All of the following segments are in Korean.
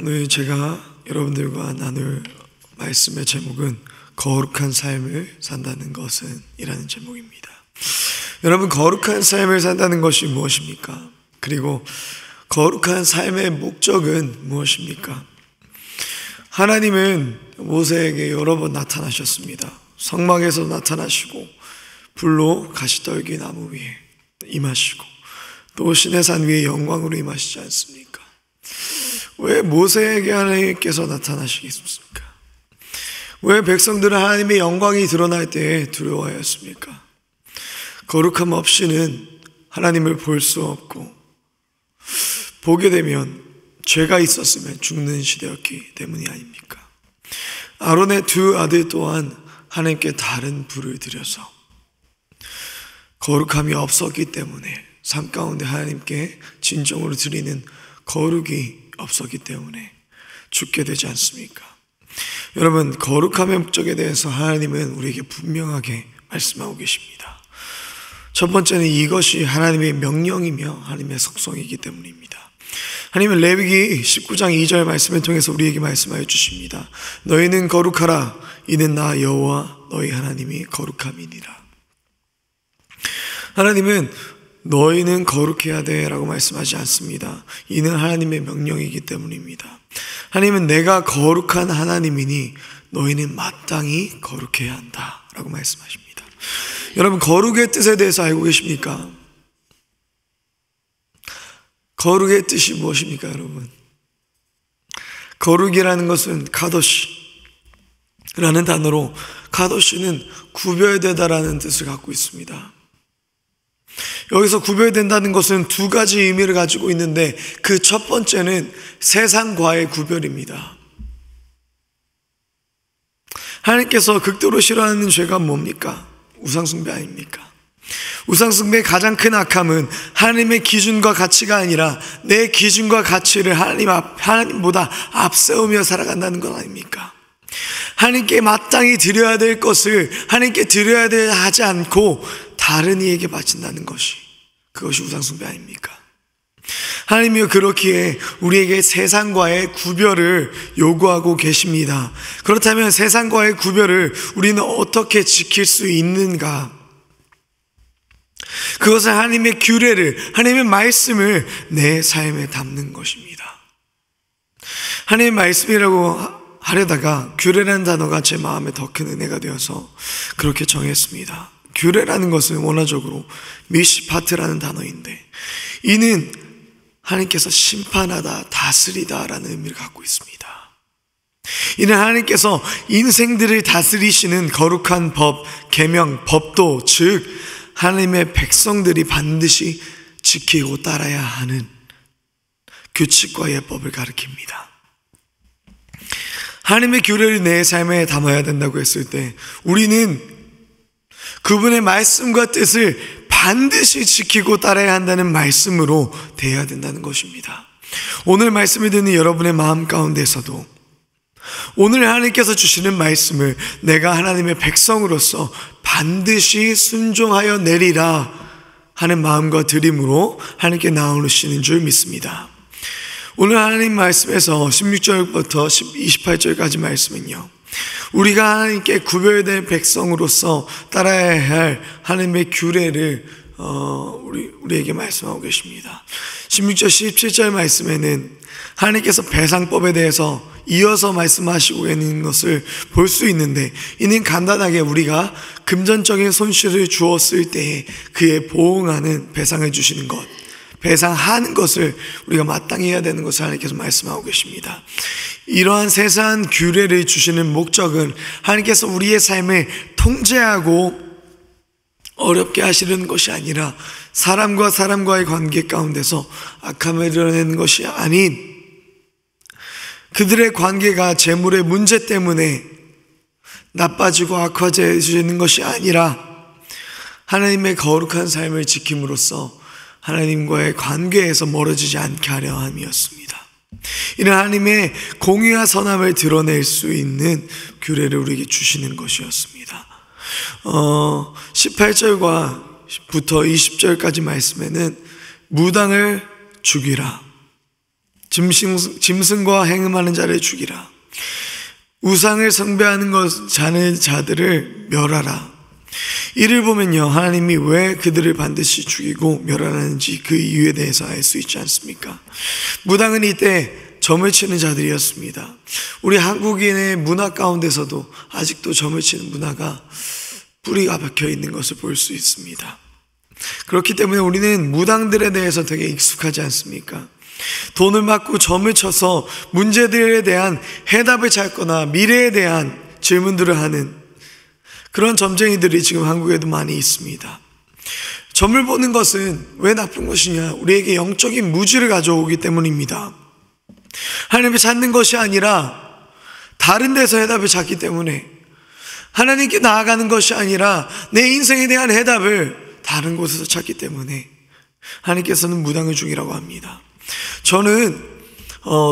오늘 제가 여러분들과 나눌 말씀의 제목은 거룩한 삶을 산다는 것은 이라는 제목입니다. 여러분, 거룩한 삶을 산다는 것이 무엇입니까? 그리고 거룩한 삶의 목적은 무엇입니까? 하나님은 모세에게 여러 번 나타나셨습니다. 성막에서 나타나시고 불로 가시떨기 나무 위에 임하시고 또 시내산 위에 영광으로 임하시지 않습니까? 왜 모세에게 하나님께서 나타나시겠습니까? 왜 백성들은 하나님의 영광이 드러날 때에 두려워하였습니까? 거룩함 없이는 하나님을 볼 수 없고 보게 되면 죄가 있었으면 죽는 시대였기 때문이 아닙니까? 아론의 두 아들 또한 하나님께 다른 불을 들여서 거룩함이 없었기 때문에 삶 가운데 하나님께 진정으로 드리는 거룩이 없었기 때문에 죽게 되지 않습니까? 여러분, 거룩함의 목적에 대해서 하나님은 우리에게 분명하게 말씀하고 계십니다. 첫 번째는 이것이 하나님의 명령이며 하나님의 속성이기 때문입니다. 하나님은 레위기 19장 2절 말씀을 통해서 우리에게 말씀하여 주십니다. 너희는 거룩하라. 이는 나 여호와 너희 하나님이 거룩함이니라. 하나님은 너희는 거룩해야 돼 라고 말씀하지 않습니다. 이는 하나님의 명령이기 때문입니다. 하나님은 내가 거룩한 하나님이니 너희는 마땅히 거룩해야 한다 라고 말씀하십니다. 여러분, 거룩의 뜻에 대해서 알고 계십니까? 거룩의 뜻이 무엇입니까, 여러분? 거룩이라는 것은 카도시라는 단어로, 카도시는 구별되다라는 뜻을 갖고 있습니다. 여기서 구별된다는 것은 두 가지 의미를 가지고 있는데, 그 첫 번째는 세상과의 구별입니다. 하나님께서 극도로 싫어하는 죄가 뭡니까? 우상숭배 아닙니까? 우상숭배의 가장 큰 악함은 하나님의 기준과 가치가 아니라 내 기준과 가치를 하나님보다 앞세우며 살아간다는 건 아닙니까? 하나님께 마땅히 드려야 될 것을 하나님께 드려야 하지 않고 다른 이에게 바친다는 것이, 그것이 우상숭배 아닙니까? 하나님이 그렇기에 우리에게 세상과의 구별을 요구하고 계십니다. 그렇다면 세상과의 구별을 우리는 어떻게 지킬 수 있는가? 그것은 하나님의 규례를, 하나님의 말씀을 내 삶에 담는 것입니다. 하나님의 말씀이라고 하려다가 규례라는 단어가 제 마음에 더 큰 은혜가 되어서 그렇게 정했습니다. 규례라는 것은 원어적으로 미시파트라는 단어인데, 이는 하나님께서 심판하다, 다스리다 라는 의미를 갖고 있습니다. 이는 하나님께서 인생들을 다스리시는 거룩한 법, 계명, 법도, 즉 하나님의 백성들이 반드시 지키고 따라야 하는 규칙과 예법을 가리킵니다. 하나님의 규례를 내 삶에 담아야 된다고 했을 때 우리는 그분의 말씀과 뜻을 반드시 지키고 따라야 한다는 말씀으로 대해야 된다는 것입니다. 오늘 말씀을 듣는 여러분의 마음 가운데서도 오늘 하나님께서 주시는 말씀을 내가 하나님의 백성으로서 반드시 순종하여 내리라 하는 마음과 드림으로 하나님께 나오시는 줄 믿습니다. 오늘 하나님 말씀에서 16절부터 28절까지 말씀은요, 우리가 하나님께 구별된 백성으로서 따라야 할 하나님의 규례를 우리에게 말씀하고 계십니다. 16절 17절 말씀에는 하나님께서 배상법에 대해서 이어서 말씀하시고 있는 것을 볼 수 있는데, 이는 간단하게 우리가 금전적인 손실을 주었을 때에 그에 보응하는 배상을 주시는 것, 배상하는 것을 우리가 마땅히 해야 되는 것을 하나님께서 말씀하고 계십니다. 이러한 세상 규례를 주시는 목적은 하나님께서 우리의 삶을 통제하고 어렵게 하시는 것이 아니라 사람과 사람과의 관계 가운데서 악함을 드러내는 것이 아닌, 그들의 관계가 재물의 문제 때문에 나빠지고 악화되는 것이 아니라 하나님의 거룩한 삶을 지킴으로써 하나님과의 관계에서 멀어지지 않게 하려 함이었습니다. 이는 하나님의 공의와 선함을 드러낼 수 있는 규례를 우리에게 주시는 것이었습니다. 18절부터 20절까지 말씀에는 무당을 죽이라, 짐승과 행음하는 자를 죽이라. 우상을 숭배하는 자들을 멸하라. 이를 보면요, 하나님이 왜 그들을 반드시 죽이고 멸하는지 그 이유에 대해서 알 수 있지 않습니까? 무당은 이때 점을 치는 자들이었습니다. 우리 한국인의 문화 가운데서도 아직도 점을 치는 문화가 뿌리가 박혀 있는 것을 볼 수 있습니다. 그렇기 때문에 우리는 무당들에 대해서 되게 익숙하지 않습니까? 돈을 받고 점을 쳐서 문제들에 대한 해답을 찾거나 미래에 대한 질문들을 하는 그런 점쟁이들이 지금 한국에도 많이 있습니다. 점을 보는 것은 왜 나쁜 것이냐? 우리에게 영적인 무지를 가져오기 때문입니다. 하나님을 찾는 것이 아니라 다른 데서 해답을 찾기 때문에, 하나님께 나아가는 것이 아니라 내 인생에 대한 해답을 다른 곳에서 찾기 때문에 하나님께서는 무당을 죽이라고 합니다. 저는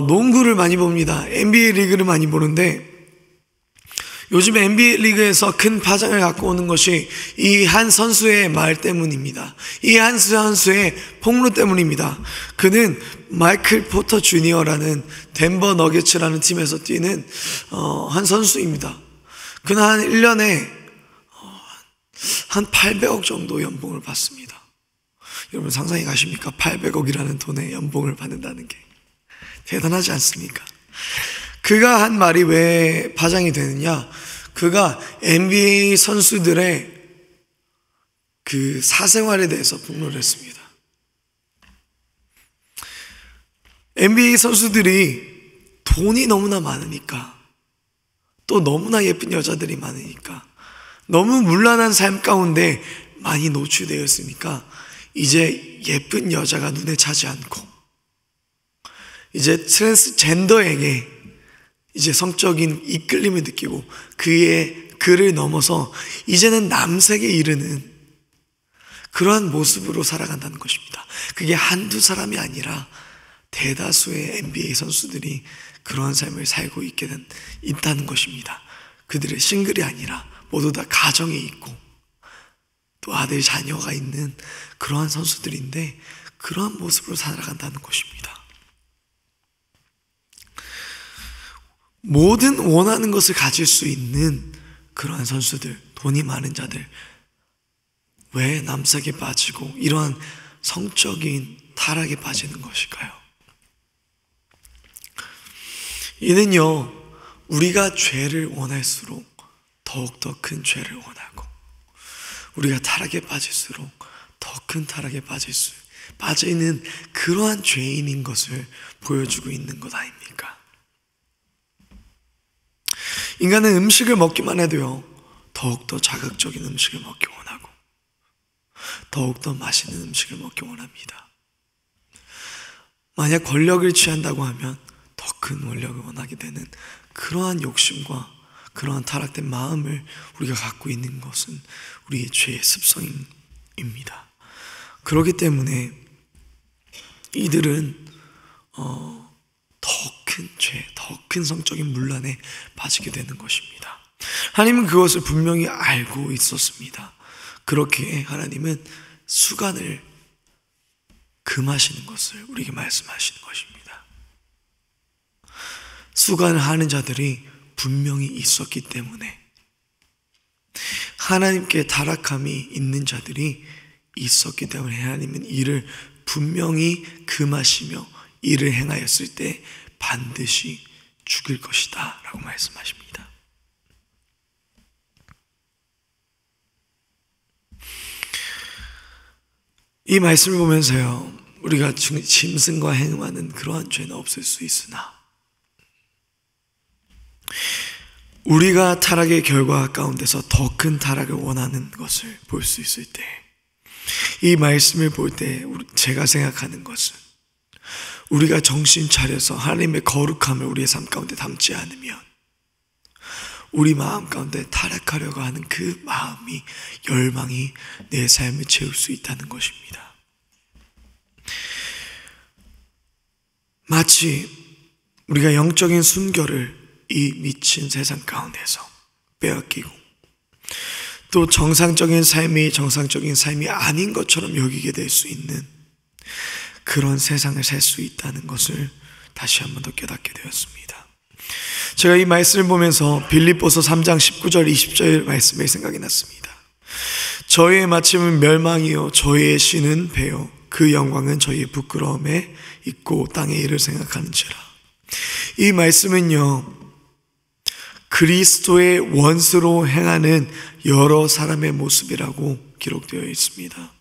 농구를 많이 봅니다. NBA 리그를 많이 보는데, 요즘 NBA 리그에서 큰 파장을 갖고 오는 것이 이 한 선수의 말 때문입니다. 이 한 선수의 폭로 때문입니다. 그는 마이클 포터 주니어라는 덴버 너게츠라는 팀에서 뛰는 한 선수입니다. 그는 한 1년에 한 800억 정도 연봉을 받습니다. 여러분 상상이 가십니까? 800억이라는 돈의 연봉을 받는다는 게 대단하지 않습니까? 그가 한 말이 왜 파장이 되느냐? 그가 NBA 선수들의 그 사생활에 대해서 폭로를 했습니다. NBA 선수들이 돈이 너무나 많으니까, 또 너무나 예쁜 여자들이 많으니까, 너무 문란한 삶 가운데 많이 노출되어 있으니까 이제 예쁜 여자가 눈에 차지 않고, 이제 트랜스젠더에게 이제 성적인 이끌림을 느끼고 그를 넘어서 이제는 남색에 이르는 그러한 모습으로 살아간다는 것입니다. 그게 한두 사람이 아니라 대다수의 NBA 선수들이 그러한 삶을 살고 있다는 것입니다. 그들의 싱글이 아니라 모두 다 가정이 있고 또 아들 자녀가 있는 그러한 선수들인데, 그러한 모습으로 살아간다는 것입니다. 모든 원하는 것을 가질 수 있는 그러한 선수들, 돈이 많은 자들, 왜 남색에 빠지고 이러한 성적인 타락에 빠지는 것일까요? 이는요, 우리가 죄를 원할수록 더욱더 큰 죄를 원하고, 우리가 타락에 빠질수록 더 큰 타락에 빠져있는 그러한 죄인인 것을 보여주고 있는 것 아닙니까? 인간은 음식을 먹기만 해도요, 더욱더 자극적인 음식을 먹기 원하고 더욱더 맛있는 음식을 먹기 원합니다. 만약 권력을 취한다고 하면 더 큰 권력을 원하게 되는 그러한 욕심과 그러한 타락된 마음을 우리가 갖고 있는 것은 우리의 죄의 습성입니다. 그렇기 때문에 이들은 더 큰 죄, 더 큰 성적인 문란에 빠지게 되는 것입니다. 하나님은 그것을 분명히 알고 있었습니다. 그렇게 하나님은 수간을 금하시는 것을 우리에게 말씀하시는 것입니다. 수간을 하는 자들이 분명히 있었기 때문에, 하나님께 타락함이 있는 자들이 있었기 때문에 하나님은 이를 분명히 금하시며 이를 행하였을 때 반드시 죽일 것이다 라고 말씀하십니다. 이 말씀을 보면서요, 우리가 짐승과 행음하는 그러한 죄는 없을 수 있으나, 우리가 타락의 결과 가운데서 더 큰 타락을 원하는 것을 볼 수 있을 때, 이 말씀을 볼 때 제가 생각하는 것은, 우리가 정신 차려서 하나님의 거룩함을 우리의 삶 가운데 담지 않으면 우리 마음 가운데 타락하려고 하는 그 마음이, 열망이 내 삶을 채울 수 있다는 것입니다. 마치 우리가 영적인 순결을 이 미친 세상 가운데서 빼앗기고 또 정상적인 삶이 아닌 것처럼 여기게 될 수 있는 그런 세상을 살 수 있다는 것을 다시 한 번 더 깨닫게 되었습니다. 제가 이 말씀을 보면서 빌립보서 3장 19절 20절 말씀이 생각이 났습니다. 저희의 마침은 멸망이요 저희의 신은 배요 그 영광은 저희의 부끄러움에 있고 땅의 일을 생각하는지라. 이 말씀은요 그리스도의 원수로 행하는 여러 사람의 모습이라고 기록되어 있습니다.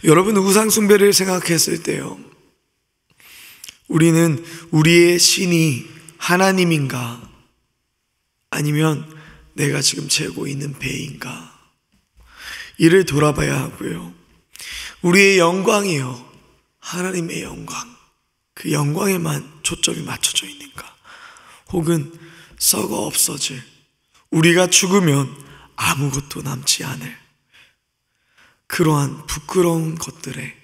여러분, 우상 숭배를 생각했을 때요 우리는 우리의 신이 하나님인가 아니면 내가 지금 재고 있는 배인가 이를 돌아봐야 하고요, 우리의 영광이요 하나님의 영광, 그 영광에만 초점이 맞춰져 있는가, 혹은 썩어 없어질, 우리가 죽으면 아무것도 남지 않을 그러한 부끄러운 것들에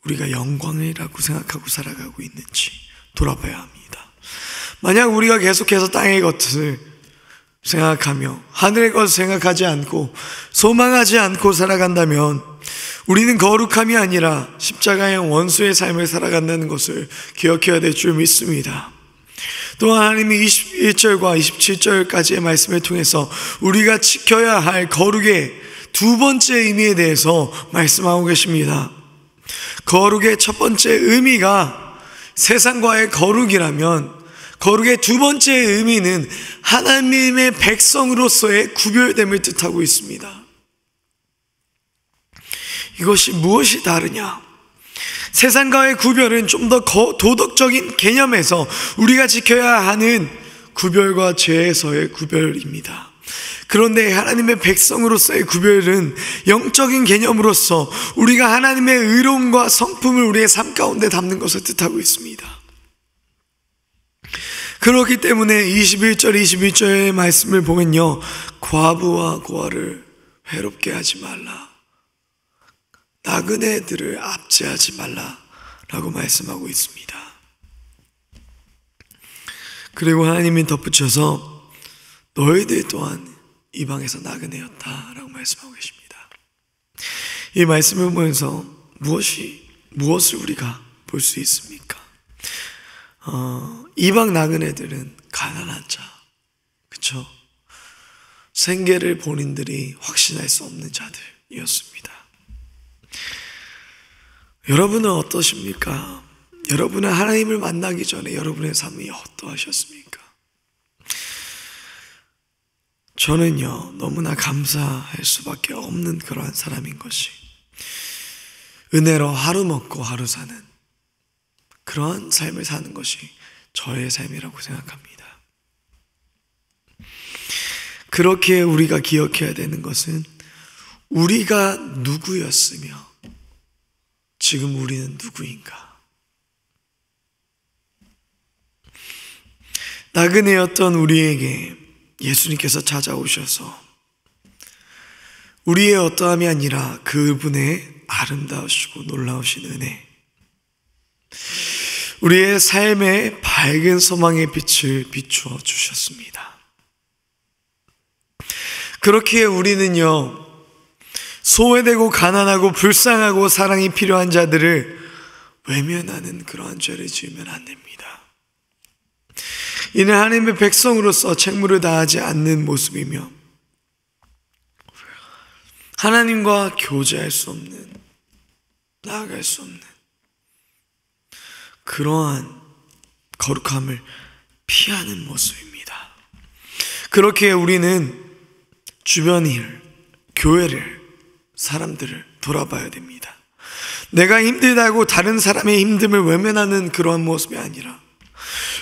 우리가 영광이라고 생각하고 살아가고 있는지 돌아봐야 합니다. 만약 우리가 계속해서 땅의 것을 생각하며 하늘의 것을 생각하지 않고 소망하지 않고 살아간다면 우리는 거룩함이 아니라 십자가의 원수의 삶을 살아간다는 것을 기억해야 될 줄 믿습니다. 또한 하나님이 21절과 27절까지의 말씀을 통해서 우리가 지켜야 할 거룩의 두 번째 의미에 대해서 말씀하고 계십니다. 거룩의 첫 번째 의미가 세상과의 거룩이라면 거룩의 두 번째 의미는 하나님의 백성으로서의 구별됨을 뜻하고 있습니다. 이것이 무엇이 다르냐? 세상과의 구별은 좀 더 도덕적인 개념에서 우리가 지켜야 하는 구별과 죄에서의 구별입니다. 그런데 하나님의 백성으로서의 구별은 영적인 개념으로서 우리가 하나님의 의로움과 성품을 우리의 삶 가운데 담는 것을 뜻하고 있습니다. 그렇기 때문에 21절 22절의 말씀을 보면요, 과부와 고아를 외롭게 하지 말라, 나그네들을 압제하지 말라라고 말씀하고 있습니다. 그리고 하나님이 덧붙여서 너희들 또한 이방에서 나그네였다라고 말씀하고 계십니다. 이 말씀을 보면서 무엇을 우리가 볼 수 있습니까? 이방 나그네들은 가난한 자, 그렇죠? 생계를 본인들이 확신할 수 없는 자들이었습니다. 여러분은 어떠십니까? 여러분은 하나님을 만나기 전에 여러분의 삶이 어떠하셨습니까? 저는요, 너무나 감사할 수밖에 없는 그러한 사람인 것이, 은혜로 하루 먹고 하루 사는 그러한 삶을 사는 것이 저의 삶이라고 생각합니다. 그렇게 우리가 기억해야 되는 것은 우리가 누구였으며 지금 우리는 누구인가? 나그네였던 우리에게 예수님께서 찾아오셔서 우리의 어떠함이 아니라 그분의 아름다우시고 놀라우신 은혜, 우리의 삶의 밝은 소망의 빛을 비추어 주셨습니다. 그렇기에 우리는요, 소외되고 가난하고 불쌍하고 사랑이 필요한 자들을 외면하는 그러한 죄를 지으면 안 됩니다. 이는 하나님의 백성으로서 책무를 다하지 않는 모습이며 하나님과 교제할 수 없는, 나아갈 수 없는 그러한 거룩함을 피하는 모습입니다. 그렇기에 우리는 주변 일, 교회를, 사람들을 돌아봐야 됩니다. 내가 힘들다고 다른 사람의 힘듦을 외면하는 그러한 모습이 아니라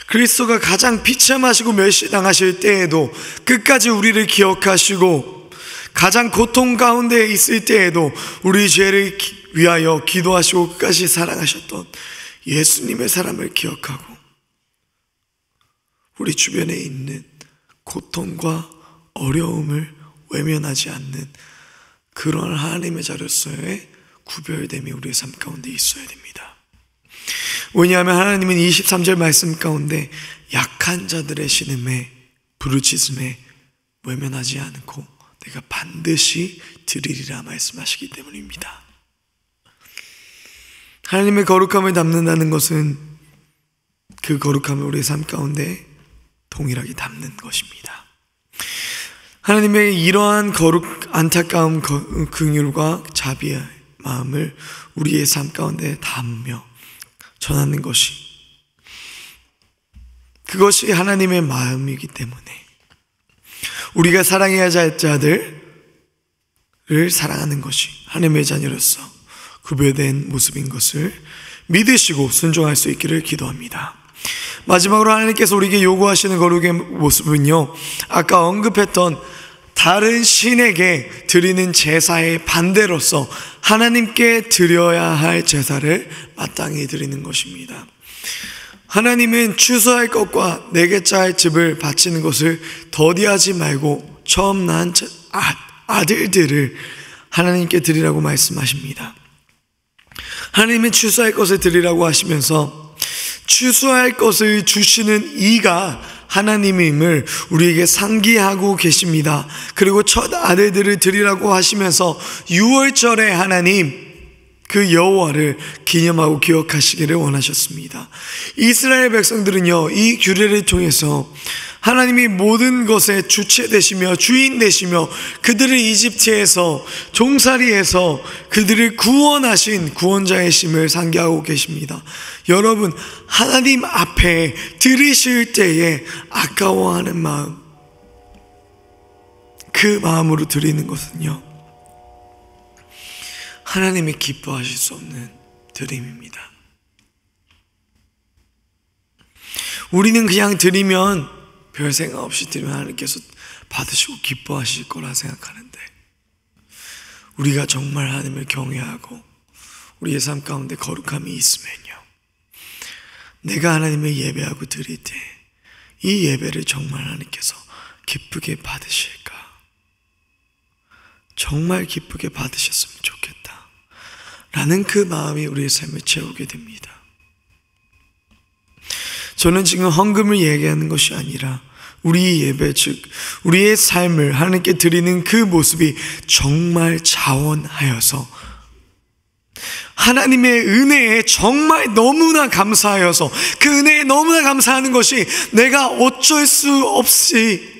그리스도가 가장 비참하시고 멸시당하실 때에도 끝까지 우리를 기억하시고 가장 고통 가운데 있을 때에도 우리 죄를 위하여 기도하시고 끝까지 사랑하셨던 예수님의 사랑을 기억하고 우리 주변에 있는 고통과 어려움을 외면하지 않는 그런 하나님의 자로서의 구별됨이 우리의 삶 가운데 있어야 됩니다. 왜냐하면 하나님은 23절 말씀 가운데 약한 자들의 신음에 부르짖음에 외면하지 않고 내가 반드시 들으리라 말씀하시기 때문입니다. 하나님의 거룩함을 담는다는 것은 그 거룩함을 우리의 삶 가운데 동일하게 담는 것입니다. 하나님의 이러한 안타까운 긍휼과 자비의 마음을 우리의 삶 가운데 담으며 전하는 그것이 하나님의 마음이기 때문에 우리가 사랑해야 할 자들을 사랑하는 것이 하나님의 자녀로서 구별된 모습인 것을 믿으시고 순종할 수 있기를 기도합니다. 마지막으로 하나님께서 우리에게 요구하시는 거룩의 모습은요, 아까 언급했던 다른 신에게 드리는 제사의 반대로서 하나님께 드려야 할 제사를 마땅히 드리는 것입니다. 하나님은 추수할 것과 내게짜 할 즙을 바치는 것을 더디하지 말고 처음 난 아들들을 하나님께 드리라고 말씀하십니다. 하나님은 추수할 것을 드리라고 하시면서 추수할 것을 주시는 이가 하나님임을 우리에게 상기하고 계십니다. 그리고 첫 아들들을 드리라고 하시면서 유월절에 하나님 그 여호와를 기념하고 기억하시기를 원하셨습니다. 이스라엘 백성들은요, 이 규례를 통해서 하나님이 모든 것의 주체 되시며 주인 되시며 그들을 이집트에서 종살이에서 그들을 구원하신 구원자의 심을 상기하고 계십니다. 여러분, 하나님 앞에 드리실 때에 아까워하는 마음, 그 마음으로 드리는 것은요, 하나님이 기뻐하실 수 없는 드림입니다. 우리는 그냥 드리면 별 생각 없이 드리면 하나님께서 받으시고 기뻐하실 거라 생각하는데, 우리가 정말 하나님을 경외하고 우리의 삶 가운데 거룩함이 있으면요, 내가 하나님을 예배하고 드릴 때 이 예배를 정말 하나님께서 기쁘게 받으실까? 정말 기쁘게 받으셨으면 좋겠다 라는 그 마음이 우리의 삶을 채우게 됩니다. 저는 지금 헌금을 얘기하는 것이 아니라 우리의 예배, 즉 우리의 삶을 하나님께 드리는 그 모습이 정말 자원하여서 하나님의 은혜에 정말 너무나 감사하여서 그 은혜에 너무나 감사하는 것이 내가 어쩔 수 없이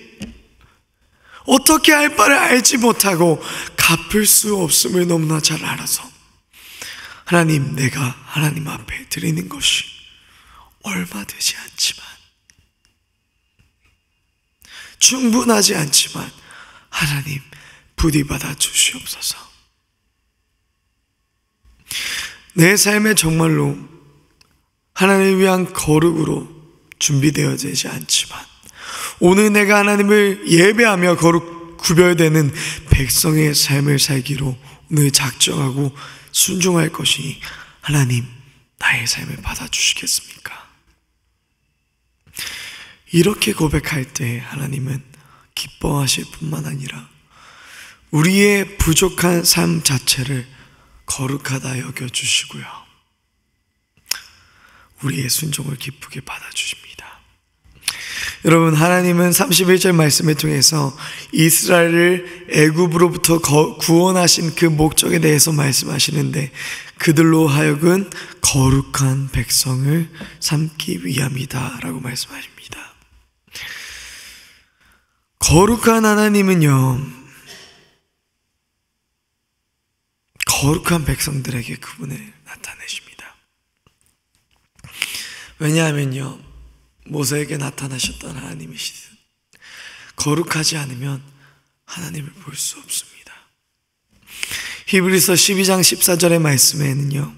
어떻게 할 바를 알지 못하고 갚을 수 없음을 너무나 잘 알아서 하나님, 내가 하나님 앞에 드리는 것이 얼마 되지 않지만, 충분하지 않지만 하나님 부디 받아 주시옵소서. 내 삶에 정말로 하나님을 위한 거룩으로 준비되어지지 않지만 오늘 내가 하나님을 예배하며 거룩 구별되는 백성의 삶을 살기로 오늘 작정하고 순종할 것이 하나님, 나의 삶을 받아주시겠습니까? 이렇게 고백할 때 하나님은 기뻐하실 뿐만 아니라 우리의 부족한 삶 자체를 거룩하다 여겨주시고요, 우리의 순종을 기쁘게 받아주십니다. 여러분, 하나님은 31절 말씀을 통해서 이스라엘을 애굽으로부터 구원하신 그 목적에 대해서 말씀하시는데, 그들로 하여금 거룩한 백성을 삼기 위함이다 라고 말씀하십니다. 거룩한 하나님은요, 거룩한 백성들에게 그분을 나타내십니다. 왜냐하면요, 모세에게 나타나셨던 하나님이시듯 거룩하지 않으면 하나님을 볼 수 없습니다. 히브리서 12장 14절의 말씀에는요,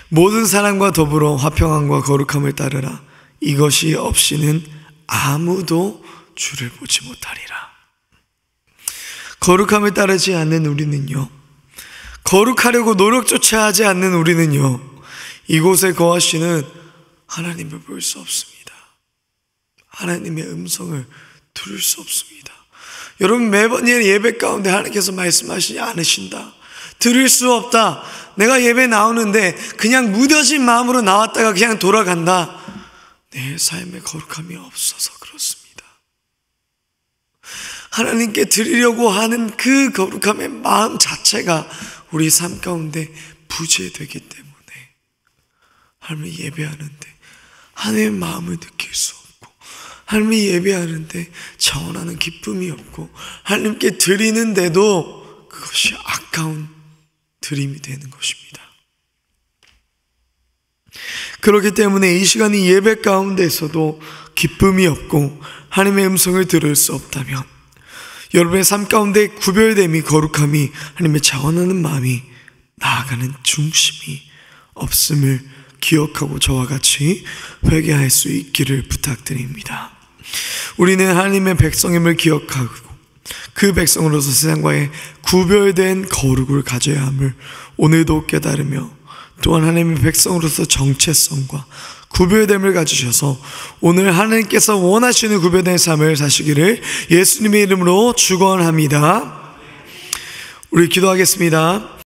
모든 사람과 더불어 화평함과 거룩함을 따르라. 이것이 없이는 아무도 주를 보지 못하리라. 거룩함을 따르지 않는 우리는요, 거룩하려고 노력조차 하지 않는 우리는요, 이곳에 거하시는 하나님을 볼 수 없습니다. 하나님의 음성을 들을 수 없습니다. 여러분, 매번 예배 가운데 하나님께서 말씀하시지 않으신다, 들을 수 없다, 내가 예배 나오는데 그냥 무뎌진 마음으로 나왔다가 그냥 돌아간다, 내 삶에 거룩함이 없어서 그렇습니다. 하나님께 드리려고 하는 그 거룩함의 마음 자체가 우리 삶 가운데 부재되기 때문에 하나님을 예배하는데 하나님의 마음을 느낄 수 없고, 하나님을 예배하는데 자원하는 기쁨이 없고, 하나님께 드리는데도 그것이 아까운 드림이 되는 것입니다. 그렇기 때문에 이 시간이 예배 가운데서도 기쁨이 없고 하나님의 음성을 들을 수 없다면, 여러분의 삶 가운데 구별됨이, 거룩함이, 하나님의 자원하는 마음이, 나아가는 중심이 없음을 기억하고 저와 같이 회개할 수 있기를 부탁드립니다. 우리는 하나님의 백성임을 기억하고 그 백성으로서 세상과의 구별된 거룩을 가져야 함을 오늘도 깨달으며, 또한 하나님의 백성으로서 정체성과 구별됨을 가지셔서 오늘 하나님께서 원하시는 구별된 삶을 사시기를 예수님의 이름으로 축원합니다. 우리 기도하겠습니다.